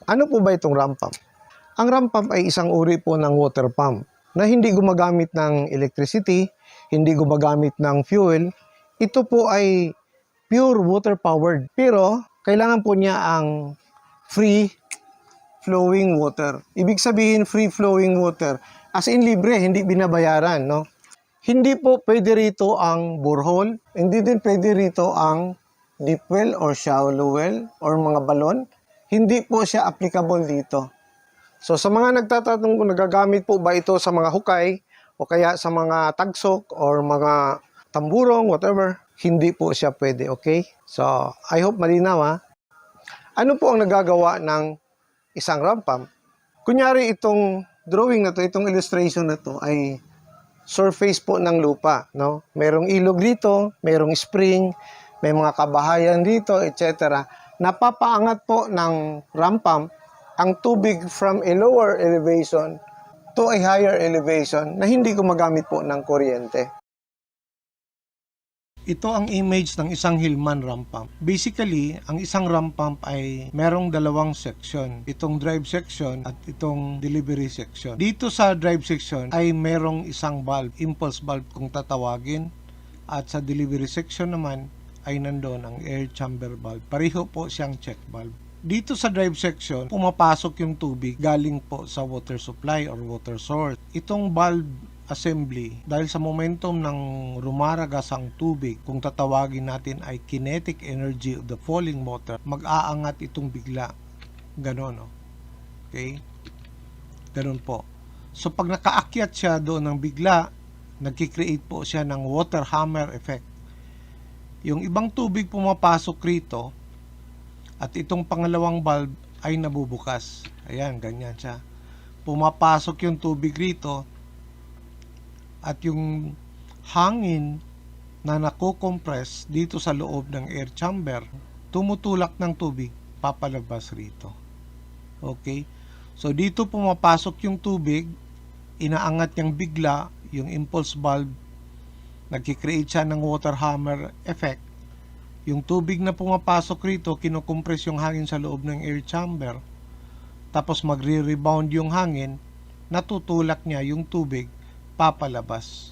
Ano po ba itong ramp pump? Ang ramp pump ay isang uri po ng water pump na hindi gumagamit ng electricity, hindi gumagamit ng fuel. Ito po ay pure water powered, pero kailangan po niya ang free flowing water. Ibig sabihin free flowing water, as in libre, hindi binabayaran, no? Hindi po pwede rito ang borehole, hindi din pwede rito ang deep well or shallow well or mga balon. Hindi po siya applicable dito. So sa mga nagtatanong kung nagagamit po ba ito sa mga hukay o kaya sa mga tagsok or mga tamburong, whatever, hindi po siya pwede, okay? So I hope malinaw ha. Ano po ang nagagawa ng isang ramp pump? Kunyari itong drawing na to, itong illustration na to ay surface po ng lupa, no? Merong ilog dito, merong spring, may mga kabahayan dito, etc. Napapaangat po ng ramp pump ang tubig from a lower elevation to a higher elevation na hindi gumagamit po ng kuryente. Ito ang image ng isang Hillman ramp pump. Basically, ang isang ramp pump ay merong dalawang section. Itong drive section at itong delivery section. Dito sa drive section ay merong isang valve, impulse valve kung tatawagin. At sa delivery section naman ay nandoon ang air chamber valve. Pareho po siyang check valve. Dito sa drive section, pumapasok yung tubig galing po sa water supply or water source. Itong valve assembly, dahil sa momentum ng rumaragas ang tubig, kung tatawagin natin ay kinetic energy of the falling water, mag-aangat itong bigla. Ganon, no? Okay? Ganon po. So pag nakaakyat siya doon ng bigla, nagkikreate po siya ng water hammer effect. Yung ibang tubig pumapasok rito, at itong pangalawang valve ay nabubukas. Ayan, ganyan siya. Pumapasok yung tubig rito at yung hangin na nako-compress dito sa loob ng air chamber, tumutulak ng tubig papalabas rito. Okay? So dito pumapasok yung tubig, inaangat niyang bigla yung impulse valve, nagki-create siya ng water hammer effect. Yung tubig na pumapasok rito, kinukompress yung hangin sa loob ng air chamber. Tapos magre-rebound yung hangin, natutulak niya yung tubig, papalabas.